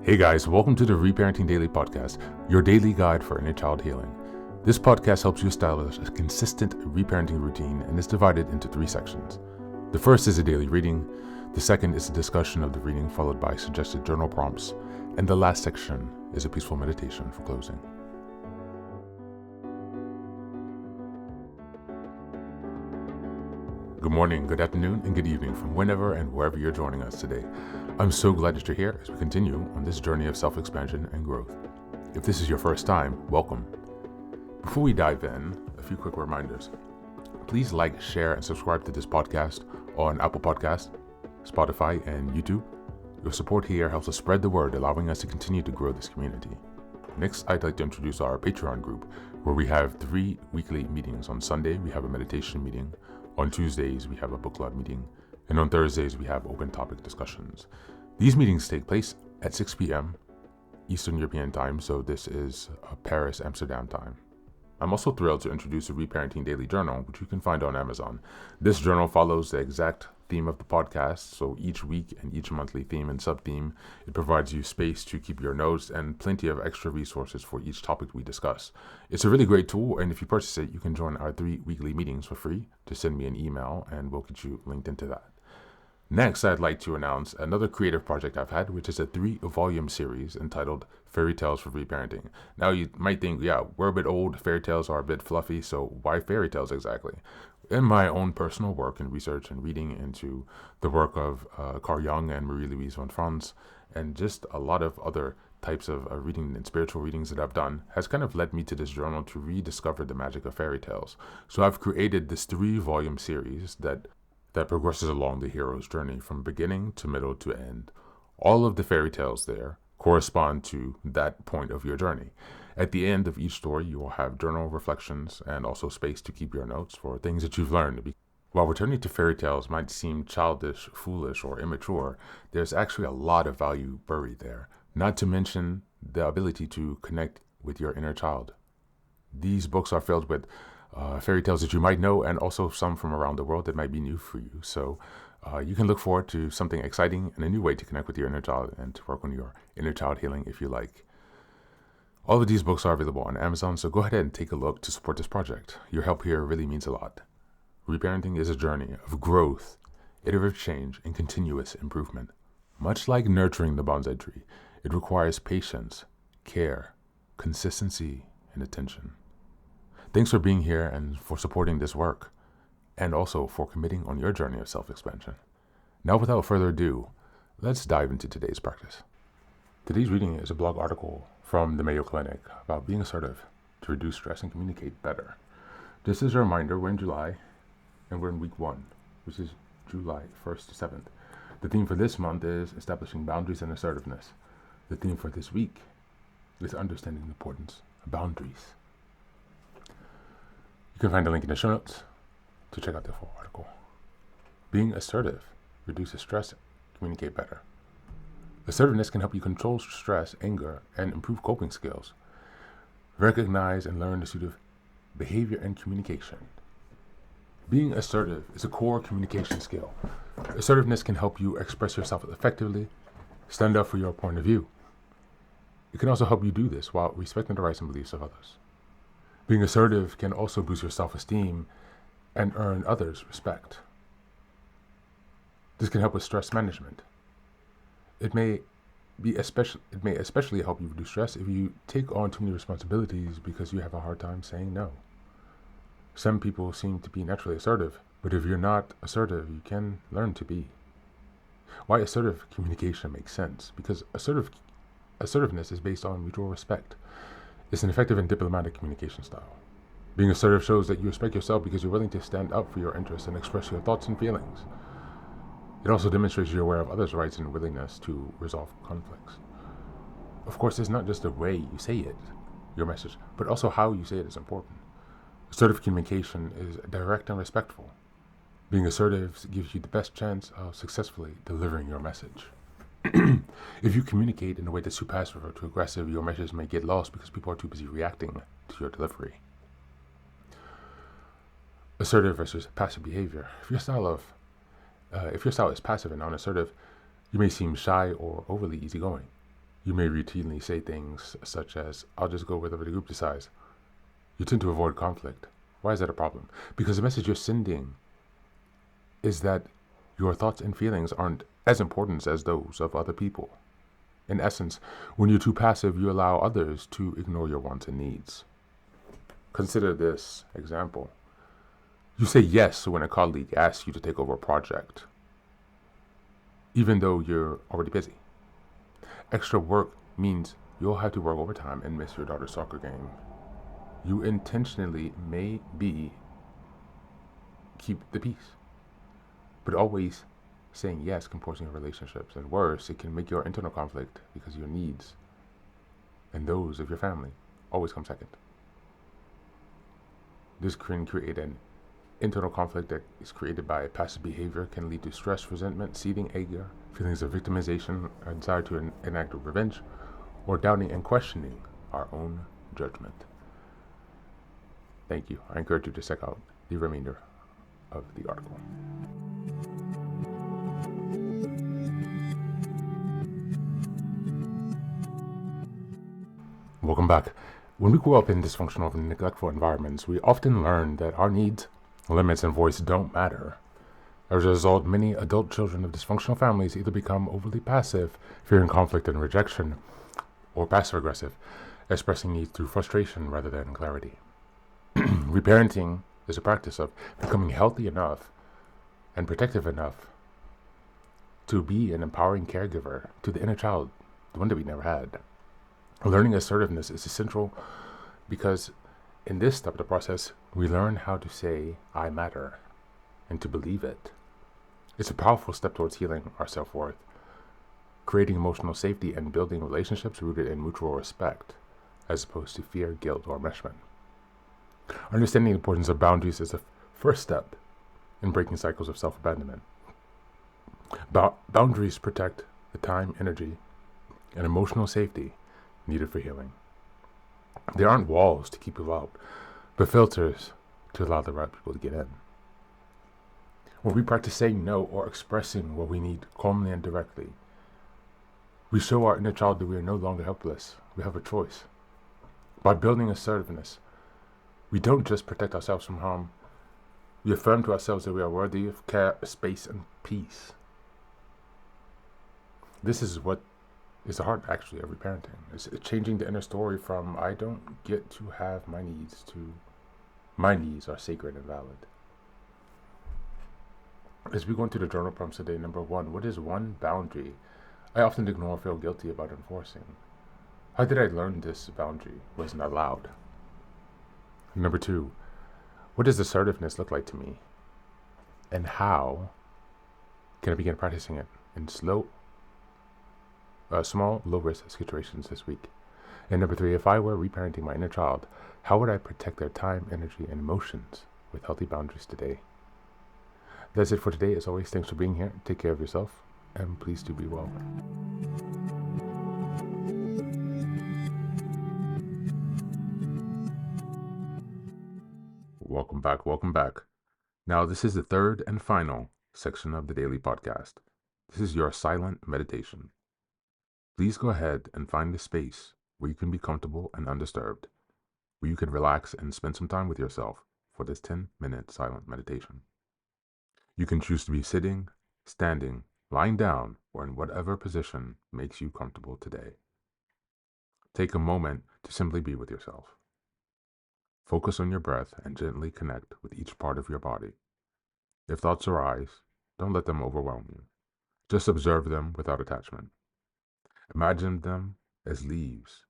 Hey guys, welcome to the Reparenting Daily podcast, your daily guide for inner child healing. This podcast helps you establish a consistent reparenting routine and is divided into 3 sections. The first is a daily reading, the second is a discussion of the reading followed by suggested journal prompts, and the last section is a peaceful meditation for closing. Good morning, good afternoon, and good evening from whenever and wherever you're joining us today. I'm so glad that you're here as we continue on this journey of self-expansion and growth. If this is your first time, welcome. Before we dive in, a few quick reminders. Please like, share, and subscribe to this podcast on Apple Podcasts, Spotify, and YouTube. Your support here helps us spread the word, allowing us to continue to grow this community. Next, I'd like to introduce our Patreon group, where we have 3 weekly meetings. On Sunday, we have a meditation meeting. On Tuesdays, we have a book club meeting. And on Thursdays, we have open topic discussions. These meetings take place at 6 p.m. Eastern European time, so this is Paris, Amsterdam time. I'm also thrilled to introduce a Reparenting Daily journal, which you can find on Amazon. This journal follows the exact theme of the podcast, so each week and each monthly theme and sub-theme, it provides you space to keep your notes and plenty of extra resources for each topic we discuss. It's a really great tool, and if you purchase it, you can join our 3 weekly meetings for free. Just send me an email and we'll get you linked into that. Next, I'd like to announce another creative project I've had, which is a 3-volume series entitled Fairy Tales for Reparenting. Now, you might think, yeah, we're a bit old, fairy tales are a bit fluffy, so why fairy tales exactly? In my own personal work and research and reading into the work of Carl Jung and Marie-Louise von Franz, and just a lot of other types of reading and spiritual readings that I've done, has kind of led me to this journal to rediscover the magic of fairy tales. So I've created this 3-volume series that progresses along the hero's journey from beginning to middle to end. All of the fairy tales there correspond to that point of your journey. At the end of each story, you will have journal reflections and also space to keep your notes for things that you've learned. While returning to fairy tales might seem childish, foolish, or immature, there's actually a lot of value buried there, not to mention the ability to connect with your inner child. These books are filled with fairy tales that you might know, and also some from around the world that might be new for you. So you can look forward to something exciting and a new way to connect with your inner child and to work on your inner child healing if you like. All of these books are available on Amazon, so go ahead and take a look to support this project. Your help here really means a lot. Reparenting is a journey of growth, iterative change, and continuous improvement. Much like nurturing the bonsai tree, it requires patience, care, consistency, and attention. Thanks for being here and for supporting this work, and also for committing on your journey of self-expansion. Now, without further ado, let's dive into today's practice. Today's reading is a blog article from the Mayo Clinic about being assertive to reduce stress and communicate better. Just as a reminder, we're in July, and we're in week 1, which is July 1st to 7th. The theme for this month is establishing boundaries and assertiveness. The theme for this week is understanding the importance of boundaries. You can find a link in the show notes to check out the full article. Being assertive reduces stress, communicate better. Assertiveness can help you control stress, anger, and improve coping skills. Recognize and learn the suit of behavior and communication. Being assertive is a core communication skill. Assertiveness can help you express yourself effectively, stand up for your point of view. It can also help you do this while respecting the rights and beliefs of others. Being assertive can also boost your self-esteem and earn others' respect. This can help with stress management. It may especially help you reduce stress if you take on too many responsibilities because you have a hard time saying no. Some people seem to be naturally assertive, but if you're not assertive, you can learn to be. Why assertive communication makes sense? Because assertiveness is based on mutual respect. It's an effective and diplomatic communication style. Being assertive shows that you respect yourself because you're willing to stand up for your interests and express your thoughts and feelings. It also demonstrates you're aware of others' rights and willingness to resolve conflicts. Of course, it's not just the way you say it, your message, but also how you say it is important. Assertive communication is direct and respectful. Being assertive gives you the best chance of successfully delivering your message. If you communicate in a way that's too passive or too aggressive, your message may get lost because people are too busy reacting to your delivery. Assertive versus passive behavior. If your style is passive and unassertive, you may seem shy or overly easygoing. You may routinely say things such as, I'll just go wherever the group decides. You tend to avoid conflict. Why is that a problem? Because the message you're sending is that your thoughts and feelings aren't as important as those of other people. In essence, when you're too passive, you allow others to ignore your wants and needs. Consider this example. You say yes when a colleague asks you to take over a project, even though you're already busy. Extra work means you'll have to work overtime and miss your daughter's soccer game. You intentionally keep the peace, but always saying yes can poison your relationships, and worse, it can make your internal conflict because your needs and those of your family always come second. This can create an internal conflict that is created by passive behavior, can lead to stress, resentment, seething anger, feelings of victimization, a desire to enact revenge, or doubting and questioning our own judgment. Thank you. I encourage you to check out the remainder of the article. Welcome back. When we grow up in dysfunctional and neglectful environments, we often learn that our needs, limits, and voice don't matter. As a result, many adult children of dysfunctional families either become overly passive, fearing conflict and rejection, or passive-aggressive, expressing needs through frustration rather than clarity. Reparenting is a practice of becoming healthy enough and protective enough to be an empowering caregiver to the inner child, the one that we never had. Learning assertiveness is essential because in this step of the process, we learn how to say, I matter, and to believe it. It's a powerful step towards healing our self-worth, creating emotional safety, and building relationships rooted in mutual respect, as opposed to fear, guilt, or enmeshment. Understanding the importance of boundaries is the first step in breaking cycles of self-abandonment. Boundaries protect the time, energy, and emotional safety needed for healing. They aren't walls to keep people out, but filters to allow the right people to get in. When we practice saying no or expressing what we need calmly and directly, we show our inner child that we are no longer helpless. We have a choice. By building assertiveness, we don't just protect ourselves from harm, we affirm to ourselves that we are worthy of care, space, and peace. This is what is the heart, actually, of reparenting. It's changing the inner story from, I don't get to have my needs, to, my needs are sacred and valid. As we go into the journal prompts today, number 1, what is one boundary I often ignore or feel guilty about enforcing? How did I learn this boundary wasn't allowed? Number 2, what does assertiveness look like to me? And how can I begin practicing it in small, low-risk situations this week? And number 3, if I were reparenting my inner child, how would I protect their time, energy, and emotions with healthy boundaries today? That's it for today. As always, thanks for being here. Take care of yourself, and please do be well. Welcome back, welcome back. Now, this is the third and final section of the daily podcast. This is your silent meditation. Please go ahead and find a space where you can be comfortable and undisturbed, where you can relax and spend some time with yourself for this 10-minute silent meditation. You can choose to be sitting, standing, lying down, or in whatever position makes you comfortable today. Take a moment to simply be with yourself. Focus on your breath and gently connect with each part of your body. If thoughts arise, don't let them overwhelm you. Just observe them without attachment. Imagine them as leaves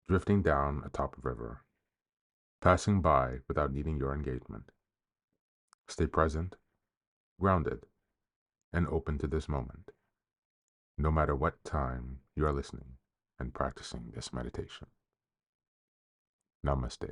drifting down atop a river, passing by without needing your engagement. Stay present, grounded, and open to this moment, no matter what time you are listening and practicing this meditation. Namaste.